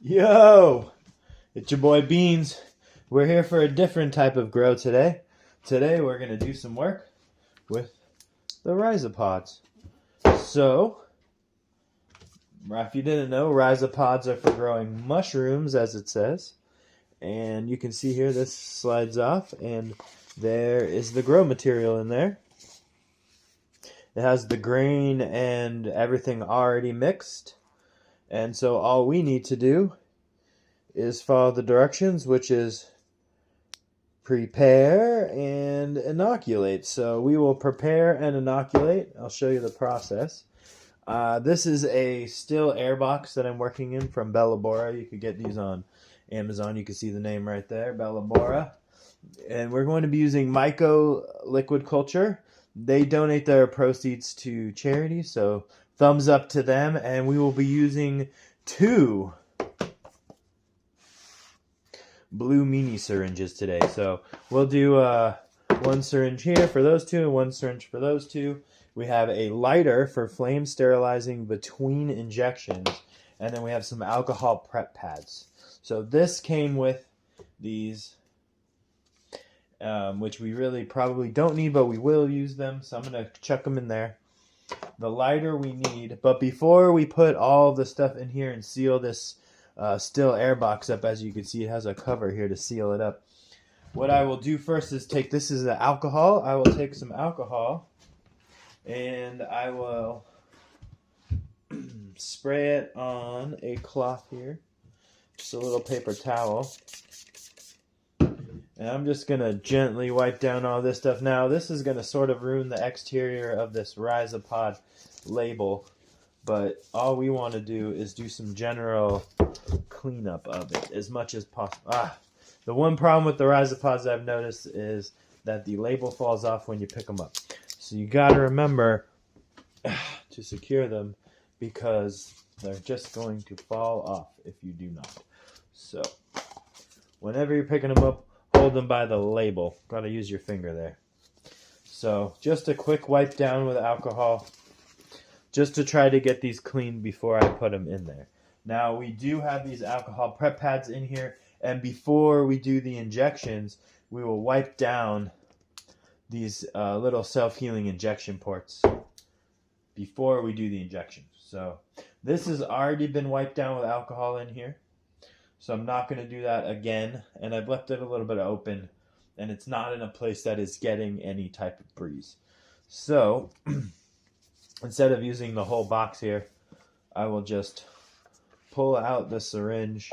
Yo, it's your boy Beans. We're here for a different type of grow today. Today we're going to do some work with the Ryza pods. So, if you didn't know, Ryza pods are for growing mushrooms, as it says. And you can see here this slides off, and there is the grow material in there. It has the grain and everything already mixed. And so all we need to do is follow the directions, which is prepare and inoculate. So we will prepare and inoculate. I'll show you the process. This is a still air box that I'm working in from Bellabora. You could get these on Amazon. You can see the name right there, Bellabora. And we're going to be using Myyco liquid culture. They donate their proceeds to charity, so thumbs up to them. And we will be using 2 Blue Meanie syringes today. So we'll do 1 syringe here for those 2 and 1 syringe for those 2. We have a lighter for flame sterilizing between injections, and then we have some alcohol prep pads. So this came with these, which we really probably don't need, but we will use them. So I'm going to chuck them in there. The lighter we need, but before we put all the stuff in here and seal this still air box up, as you can see, it has a cover here to seal it up. What I will do first is this is the alcohol. I will take some alcohol and I will spray it on a cloth here, just a little paper towel. And I'm just going to gently wipe down all this stuff. Now, this is going to sort of ruin the exterior of this Ryza pod label, but all we want to do is do some general cleanup of it as much as possible. The one problem with the Ryza pods I've noticed is that the label falls off when you pick them up. So you got to remember to secure them, because they're just going to fall off if you do not. So whenever you're picking them up, hold them by the label. Got to use your finger there. So just a quick wipe down with alcohol, just to try to get these clean before I put them in there. Now, we do have these alcohol prep pads in here, and before we do the injections, we will wipe down these little self-healing injection ports before we do the injection. So this has already been wiped down with alcohol in here, so I'm not going to do that again, and I've left it a little bit open, and it's not in a place that is getting any type of breeze. So instead of using the whole box here, I will just pull out the syringe.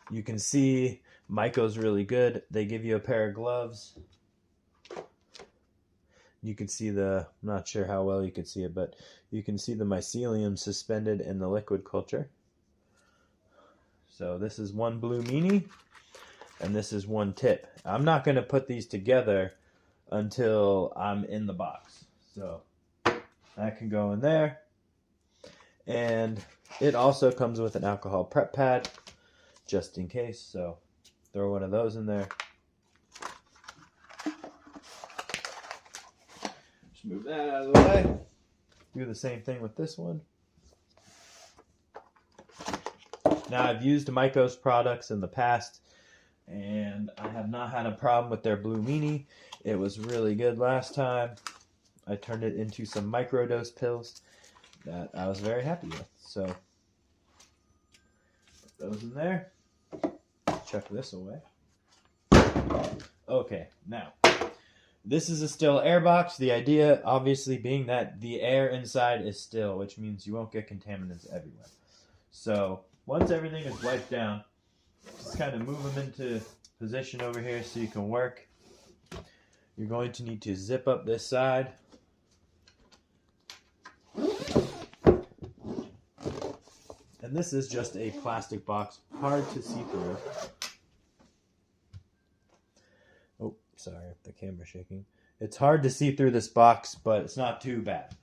You can see Myyco's really good. They give you a pair of gloves. You can see I'm not sure how well you can see it, but you can see the mycelium suspended in the liquid culture. So this is 1 Blue Meanie, and this is 1 tip. I'm not going to put these together until I'm in the box. So that can go in there. And it also comes with an alcohol prep pad, just in case. So throw one of those in there. Just move that out of the way. Do the same thing with this one. Now, I've used Myyco's products in the past, and I have not had a problem with their Blue Meanie. It was really good last time. I turned it into some microdose pills that I was very happy with. So, put those in there. Chuck this away. Okay, now, this is a still air box. The idea, obviously, being that the air inside is still, which means you won't get contaminants everywhere. So, once everything is wiped down, just kind of move them into position over here so you can work. You're going to need to zip up this side. And this is just a plastic box, hard to see through. Oh, sorry if the camera's shaking. It's hard to see through this box, but it's not too bad.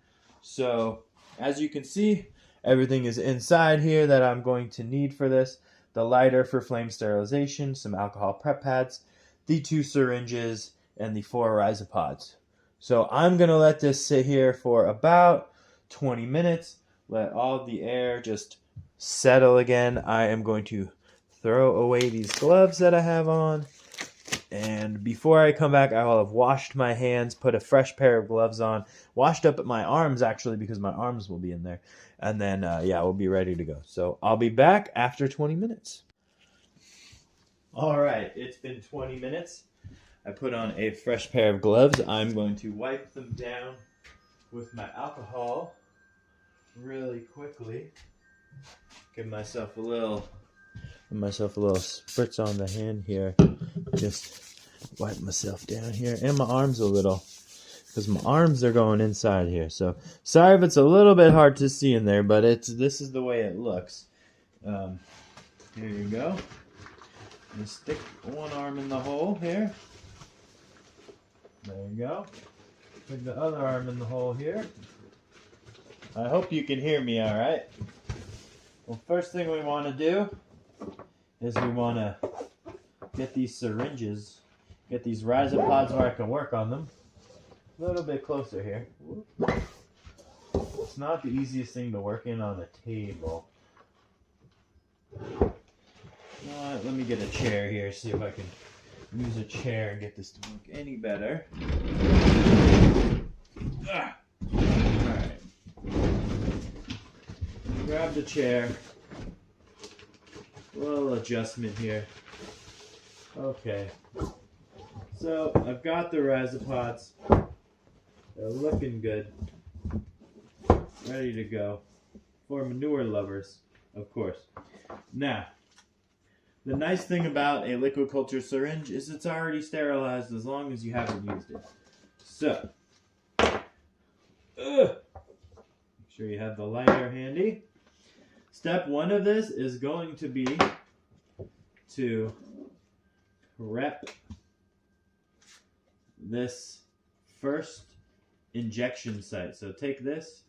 So, as you can see, everything is inside here that I'm going to need for this. The lighter for flame sterilization, some alcohol prep pads, the 2 syringes, and the 4 Ryza. So I'm going to let this sit here for about 20 minutes. let all the air just settle again, I am going to throw away these gloves that I have on. And before I come back, I will have washed my hands, put a fresh pair of gloves on, washed up my arms actually because my arms will be in there. And then, yeah, we'll be ready to go. So I'll be back after 20 minutes. All right, it's been 20 minutes. I put on a fresh pair of gloves. I'm going to wipe them down with my alcohol really quickly. Give myself a little spritz on the hand here. Just wipe myself down here and my arms a little because my arms are going inside here. So sorry if it's a little bit hard to see in there, but this is the way it looks. Here you go. You stick one arm in the hole here. There you go. Put the other arm in the hole here. I hope you can hear me all right. Well, first thing we want to do is we want to get these syringes, get these Ryza pods where I can work on them. A little bit closer here. It's not the easiest thing to work in on a table. Let me get a chair here, see if I can use a chair and get this to work any better. Alright. Grab the chair. A little adjustment here. Okay. So, I've got the Ryza pods. They're looking good. Ready to go. For manure lovers, of course. Now, the nice thing about a liquid culture syringe is it's already sterilized as long as you haven't used it. So, make sure you have the lighter handy. Step one of this is going to be to prep this first injection site. So take this,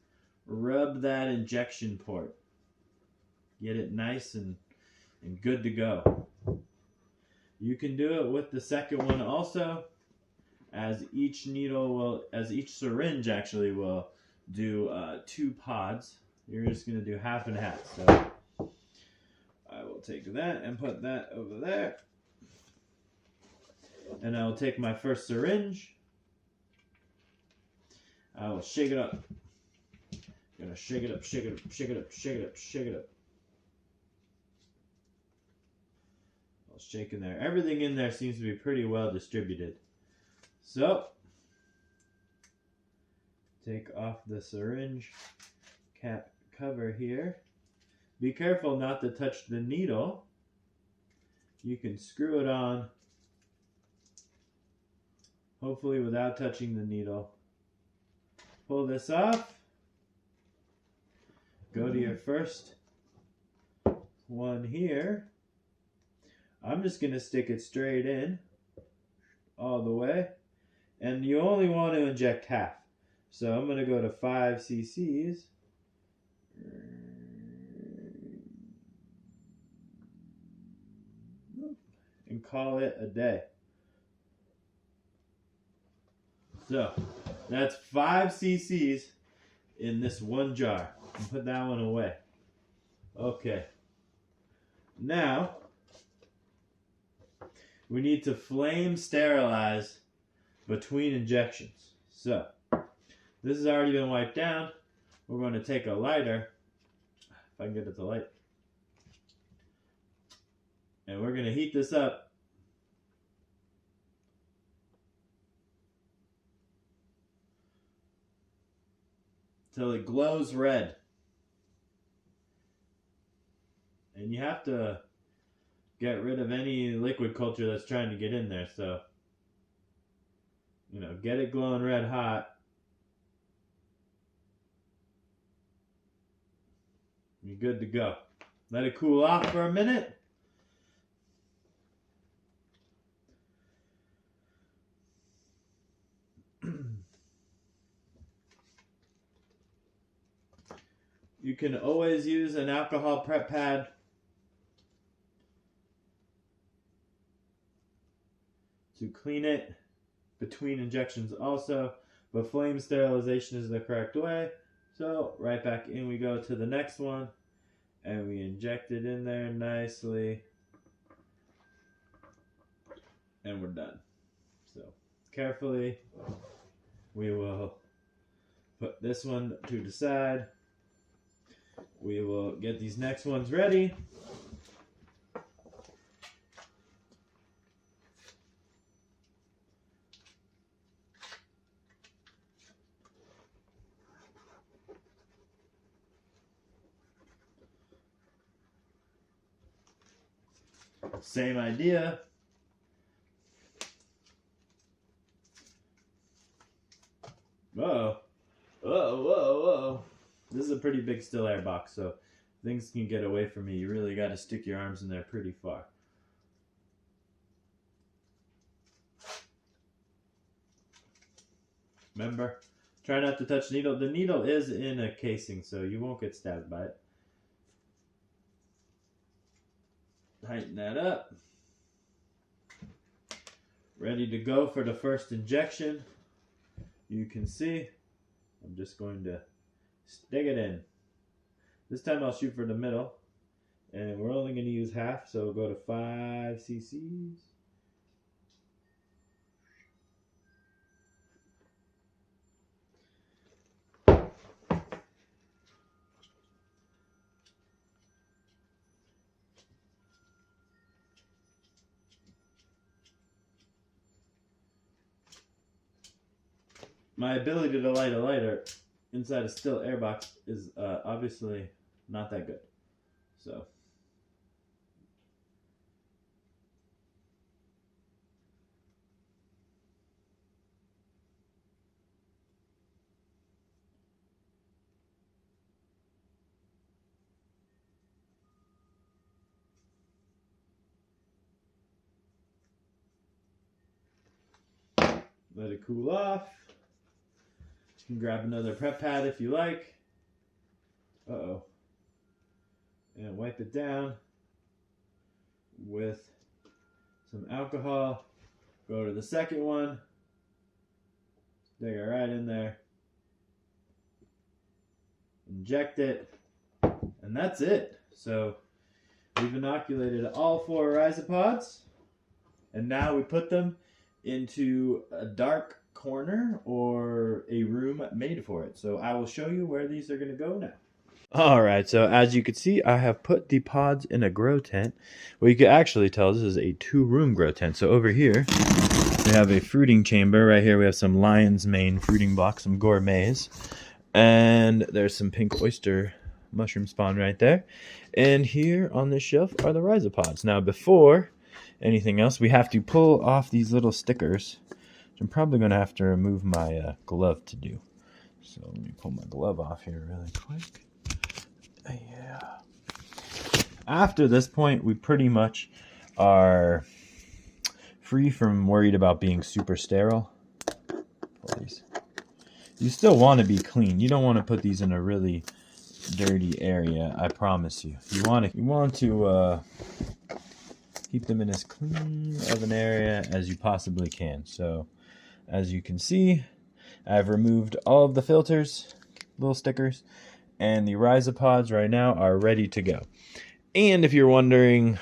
rub that injection port. Get it nice and good to go. You can do it with the second one also, as each syringe actually will do 2 pods. You're just going to do half and half. So I will take that and put that over there. And I will take my first syringe. I will shake it up. I'm going to shake it up, shake it up, shake it up, shake it up, shake it up. I'll shake in there. Everything in there seems to be pretty well distributed. So, take off the syringe cap cover here. Be careful not to touch the needle. You can screw it on, hopefully without touching the needle. Pull this off. Go to your first one here. I'm just going to stick it straight in all the way. And you only want to inject half. So I'm going to go to 5 cc's. And call it a day. So that's 5 cc's in this one jar. And put that one away. Okay. Now we need to flame sterilize between injections. So this has already been wiped down. We're going to take a lighter, if I can get it to light, and we're going to heat this up till it glows red. And you have to get rid of any liquid culture that's trying to get in there. So, get it glowing red hot. You're good to go. Let it cool off for a minute. You can always use an alcohol prep pad to clean it between injections also, but flame sterilization is the correct way. So right back in we go to the next one, and we inject it in there nicely, and we're done. So carefully we will put this one to the side. We will get these next ones ready. Same idea. Whoa. Whoa, whoa, whoa. This is a pretty big still air box, so things can get away from me. You really got to stick your arms in there pretty far. Remember, try not to touch the needle. The needle is in a casing, so you won't get stabbed by it. Tighten that up. Ready to go for the first injection. You can see I'm just going to stick it in. This time I'll shoot for the middle, and we're only going to use half, so we'll go to 5 cc's. My ability to light a lighter inside a still air box is obviously not that good. So let it cool off. You can grab another prep pad if you like. Uh-oh. And wipe it down with some alcohol. Go to the second one. Stick it right in there. Inject it. And that's it. So we've inoculated all 4 Ryza pods. And now we put them into a dark corner or a room made for it. So I will show you where these are going to go now. Alright, so as you can see, I have put the pods in a grow tent. Well, you can actually tell this is a 2-room grow tent. So over here, we have a fruiting chamber. Right here we have some lion's mane fruiting blocks, some gourmets. And there's some pink oyster mushroom spawn right there. And here on this shelf are the Ryza pods. Now before anything else, we have to pull off these little stickers, which I'm probably going to have to remove my glove to do. So let me pull my glove off here really quick. Yeah. After this point, we pretty much are free from worried about being super sterile. Please. You still want to be clean. You don't want to put these in a really dirty area, I promise you. You want to keep them in as clean of an area as you possibly can. So as you can see, I've removed all of the filters, little stickers, and the Ryza pods right now are ready to go. And if you're wondering,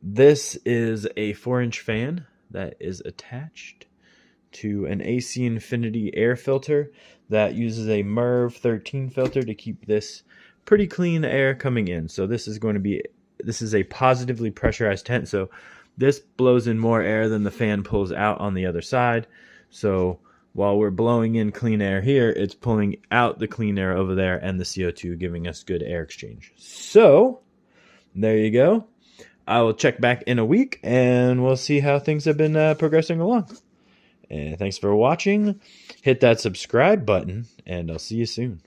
this is a 4-inch fan that is attached to an AC Infinity air filter that uses a MERV 13 filter to keep this pretty clean air coming in. So this is a positively pressurized tent, so this blows in more air than the fan pulls out on the other side. So while we're blowing in clean air here, it's pulling out the clean air over there and the CO2, giving us good air exchange. So there you go. I will check back in a week and we'll see how things have been progressing along. And thanks for watching. Hit that subscribe button and I'll see you soon.